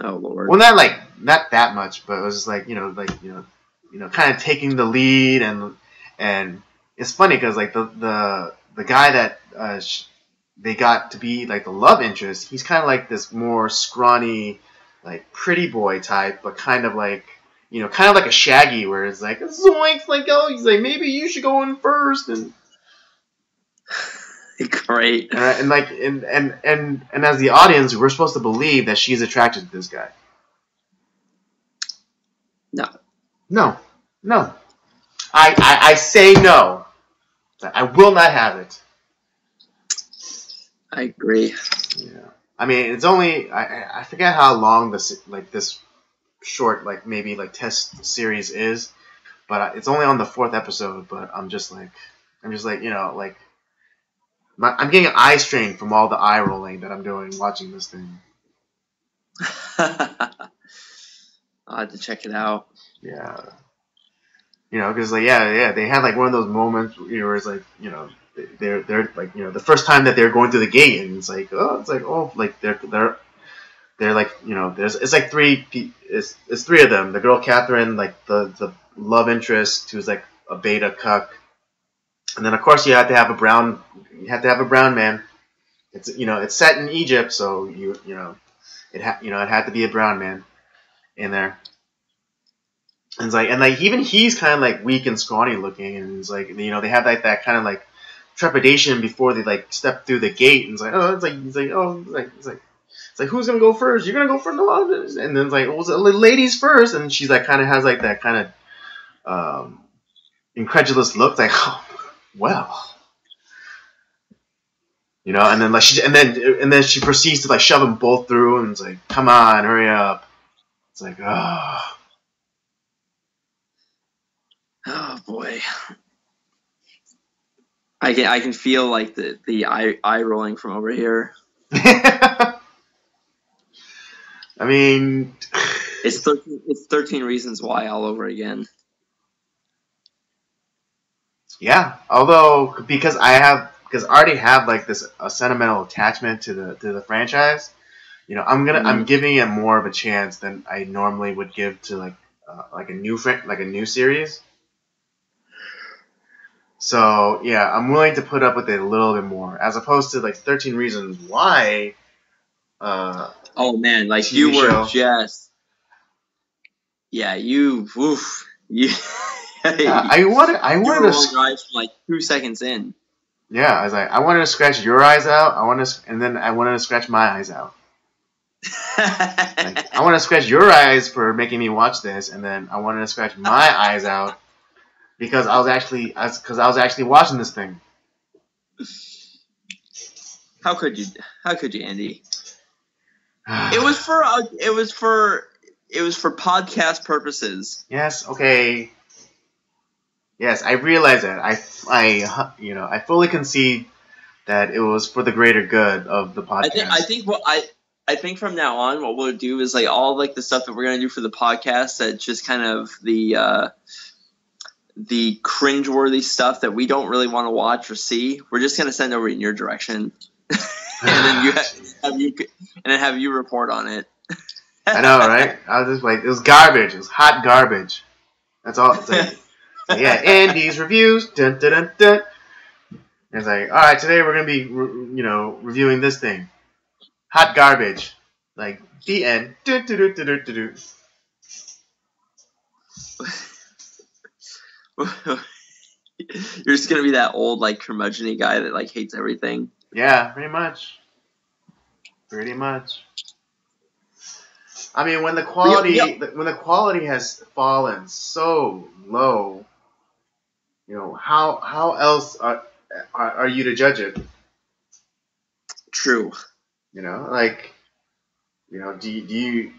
Oh Lord. Well, not that much, but it was just like kind of taking the lead, and it's funny because like the guy that they got to be like the love interest, he's kind of like this more scrawny, like pretty boy type, but kind of like kind of like a Shaggy, where it's like zoinks, like oh, he's like maybe you should go in first, and great, and like and as the audience, we're supposed to believe that she's attracted to this guy. No. I say no. I will not have it. I agree. Yeah. I mean, it's only I forget how long this short maybe test series is, but it's only on the 4th episode. But I'm just like I'm getting an eye strain from all the eye rolling that I'm doing watching this thing. I'll have to check it out. Yeah. Because they had like one of those moments where it's like they're like the first time that they're going through the gate, and it's like they're like there's it's like it's 3 of them, the girl Catherine, like the love interest who's like a beta cuck, and then of course you have to have a brown man. It's set in Egypt, so it had to be a brown man in there. And it's like even he's kind of like weak and scrawny looking, and it's like they have like that kind of like trepidation before they like step through the gate, and it's like who's gonna go first? You're gonna go first, and then it's like well, ladies first, and she's like kind of has like that kind of incredulous look, like oh well, and then like and then she proceeds to like shove them both through, and it's like come on, hurry up. It's like Oh boy, I can feel like the eye rolling from over here. I mean, it's 13 Reasons Why all over again. Yeah, although because I already have like this a sentimental attachment to the franchise, I'm giving it more of a chance than I normally would give to like a new series. So yeah, I'm willing to put up with it a little bit more, as opposed to like 13 Reasons Why. Oh man, like TV you were show. just you. Yeah, I wanted to rise from like 2 seconds in. Yeah, I was like, I wanted to scratch your eyes out. And then I wanted to scratch my eyes out. I want to scratch your eyes for making me watch this, and then I wanted to scratch my eyes out because I was actually watching this thing. How could you, Andy? It was for podcast purposes. Yes. Okay. Yes, I realize that. I fully concede that it was for the greater good of the podcast. I think from now on, what we'll do is like all like the stuff that we're gonna do for the podcast, that just kind of the cringeworthy stuff that we don't really want to watch or see. We're just gonna send over in your direction, and then have you report on it. I know, right? I was just like, it was garbage. It was hot garbage. That's all. It's like, yeah, Andy's reviews. Dun, dun, dun, dun. And it's like, all right, today we're gonna be, reviewing this thing. Hot garbage. Like the end. Dun, dun, dun, dun, dun, dun. You're just gonna be that old like curmudgeon-y guy that like hates everything. Yeah, pretty much. I mean, when the quality has fallen so low, how else are you to judge it? True. You know, like, you know, do you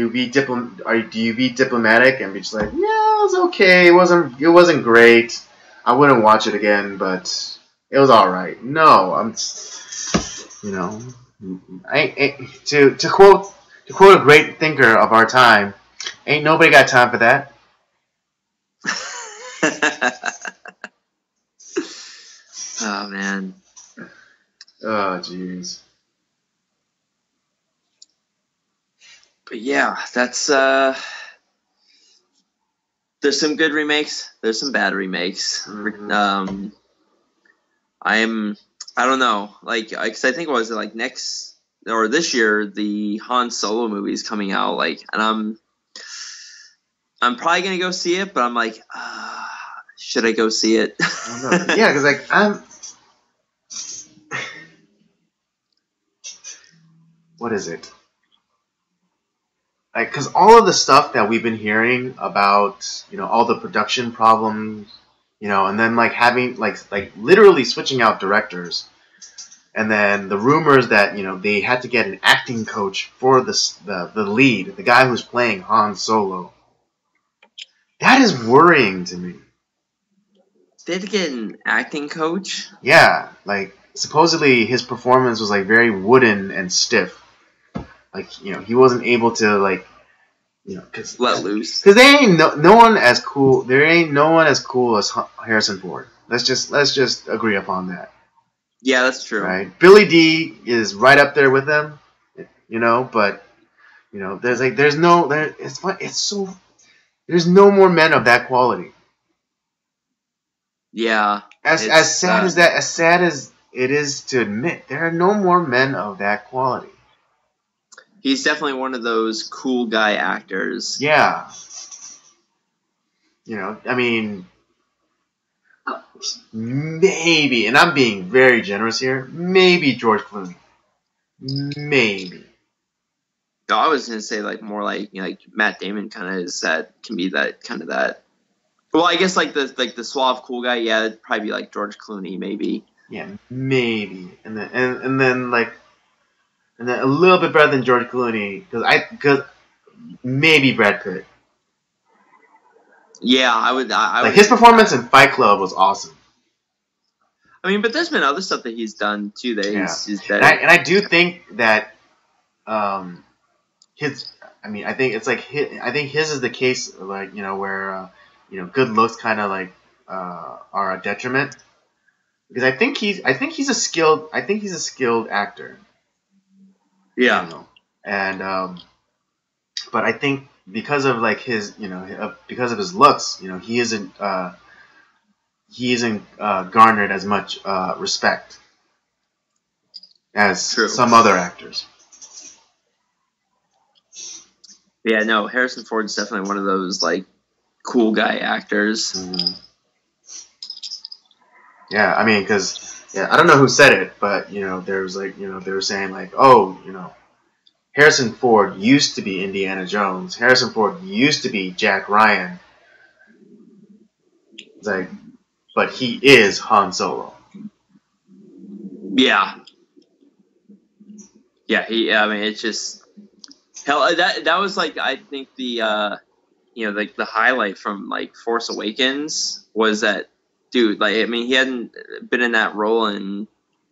be diplomatic and be just like, yeah, it was okay, it wasn't great, I wouldn't watch it again, but it was all right. No, you know, to quote a great thinker of our time, ain't nobody got time for that. Oh man. Oh jeez. But yeah, that's there's some good remakes. There's some bad remakes. Mm-hmm. I don't know, like, because I think it was like next or this year the Han Solo movie is coming out, like, and I'm probably gonna go see it, but I'm like, should I go see it? I don't know. Yeah, because like what is it? Like, because all of the stuff that we've been hearing about, you know, all the production problems, you know, and then like having like literally switching out directors, and then the rumors that, you know, they had to get an acting coach for the lead, the guy who's playing Han Solo. That is worrying to me. They had to get an acting coach. Yeah, like supposedly his performance was like very wooden and stiff. Like, you know, he wasn't able to, like, you know, cause Let loose. Because there ain't no one as cool. There ain't no one as cool as Harrison Ford. Let's just agree upon that. Yeah, that's true. Right. Billy D is right up there with them. You know, but you know, there's no more men of that quality. Yeah. As sad as it is to admit, there are no more men of that quality. He's definitely one of those cool guy actors. Yeah. You know, I mean, maybe, and I'm being very generous here, maybe George Clooney. Maybe. No, I was gonna say like more like, you know, like Matt Damon kind of is that, can be that kind of that. Well, I guess like the suave cool guy, yeah, it'd probably be like George Clooney, maybe. Yeah, maybe, and then a little bit better than George Clooney because maybe Brad Pitt. Yeah, I would. Like his performance in Fight Club was awesome. I mean, but there's been other stuff that he's done too that he's and I do think that his. I mean, I think it's like I think his is the case, like, you know, where you know, good looks kind of like are a detriment, because I think he's a skilled actor. Yeah. You know? And but I think because of like his, you know, because of his looks, you know, he isn't garnered as much respect as some other actors. Yeah, no, Harrison Ford's definitely one of those like cool guy actors. Mm-hmm. Yeah, I mean, because I don't know who said it, but you know, there was like, you know, they were saying like, oh, you know, Harrison Ford used to be Indiana Jones. Harrison Ford used to be Jack Ryan. It's like, but he is Han Solo. Yeah. Yeah, I mean, it's just hell. That was like, I think the you know, like the highlight from like Force Awakens was that dude. Like, I mean, he hadn't been in that role in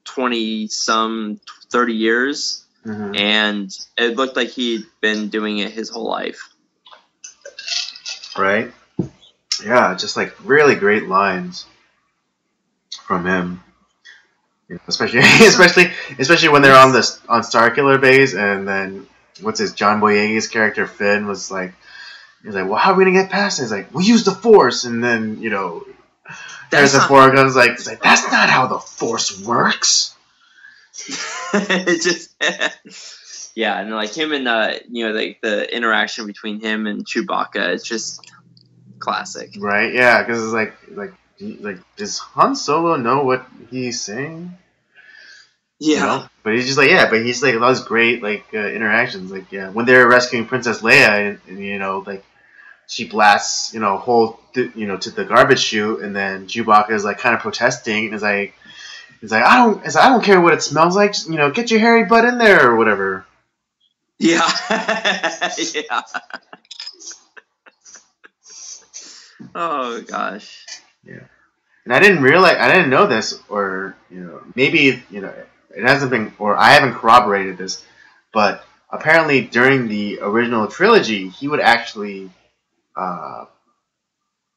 30 years, mm-hmm. and it looked like he'd been doing it his whole life. Right? Yeah, just like really great lines from him. You know, especially when they're on Starkiller base, and then John Boyega's character Finn was like, he's like, well, how are we gonna get past it? He's like, we use the Force, and then, you know, Harrison Ford goes like, that's not how the Force works. It's just yeah, and like him and you know, like the interaction between him and Chewbacca, it's just classic. Right? Yeah, because it's like does Han Solo know what he's saying? Yeah. You know? But he's just like, yeah, but he's like, those great like interactions, like, yeah, when they're rescuing Princess Leia, and you know, like, she blasts, you know, a hole, you know, to the garbage chute, and then Chewbacca is like kind of protesting, and is like, He's like, I don't care what it smells like. Just, get your hairy butt in there or whatever. Yeah. Yeah. Oh gosh. Yeah. And I didn't know this, or maybe it hasn't been, or I haven't corroborated this, but apparently during the original trilogy, he would actually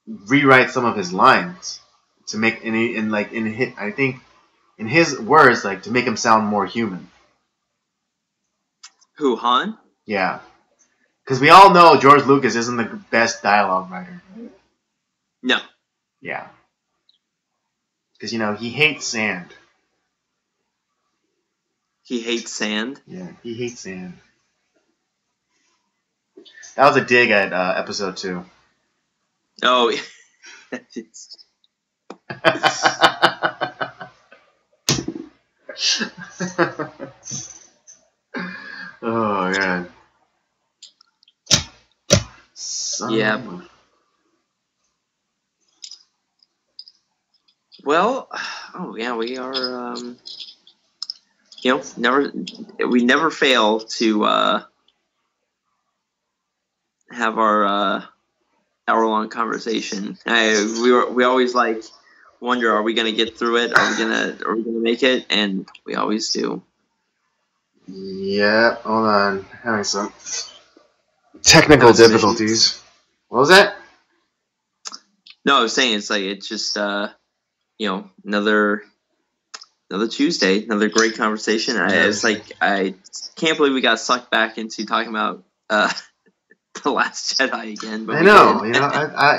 rewrite some of his lines to make I think in his words, like to make him sound more human. Who, Han? Yeah, because we all know George Lucas isn't the best dialogue writer. No. Yeah, because he hates sand. He hates sand. Yeah, he hates sand. That was a dig at episode 2. Oh. Oh god. Yeah. Well, we are, we never fail to have our hour-long conversation. We always wonder, are we gonna get through it? Are we gonna make it? And we always do. Yeah, hold on. Having some technical difficulties. What was that? No, I was saying it's just another Tuesday, another great conversation. I can't believe we got sucked back into talking about The Last Jedi again. But I know,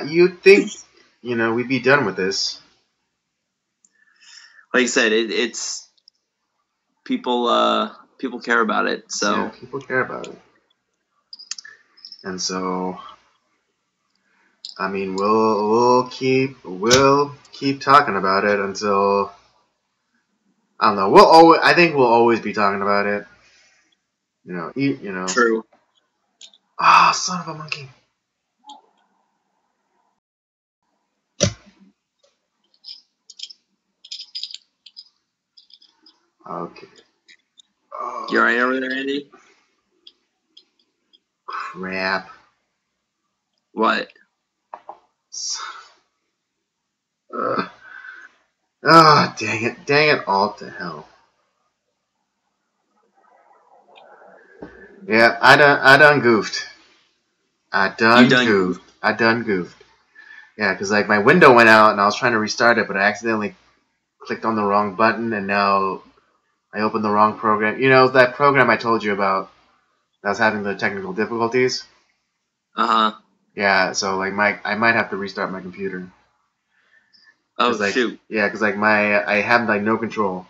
you'd think we'd be done with this. Like I said, it's people care about it, so yeah, people care about it, and so I mean we'll keep talking about it until I don't know. I think we'll always be talking about it. True. Ah, son of a monkey. Okay. Oh, You alright over there, Andy? crap. What? Dang it all to hell. Yeah, I done goofed. I done goofed. Yeah, because my window went out and I was trying to restart it, but I accidentally clicked on the wrong button and now I opened the wrong program. That program I told you about that was having the technical difficulties? Uh-huh. Yeah, so I might have to restart my computer. Oh, shoot. Yeah, because I have no control.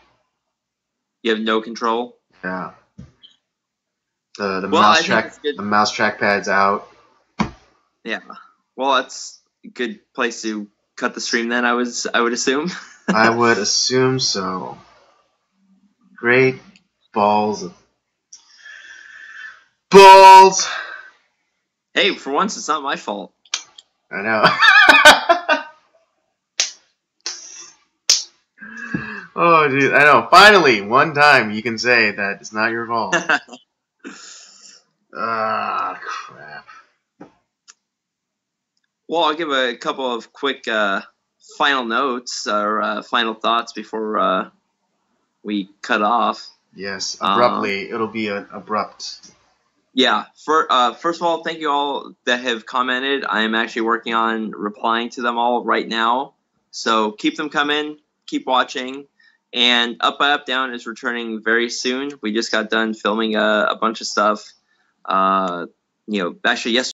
You have no control? Yeah. The mouse trackpad's out. Yeah. Well, that's a good place to cut the stream then, I would assume. I would assume so. Great balls. Hey, for once it's not my fault. I know. Oh, dude, I know. Finally, one time you can say that it's not your fault. Ah, crap. Well, I'll give a couple of quick final notes or final thoughts before we cut off. Yes, abruptly. It'll be an abrupt. Yeah. First of all, thank you all that have commented. I am actually working on replying to them all right now. So keep them coming. Keep watching. And Up by Up Down is returning very soon. We just got done filming a bunch of stuff. Actually yesterday.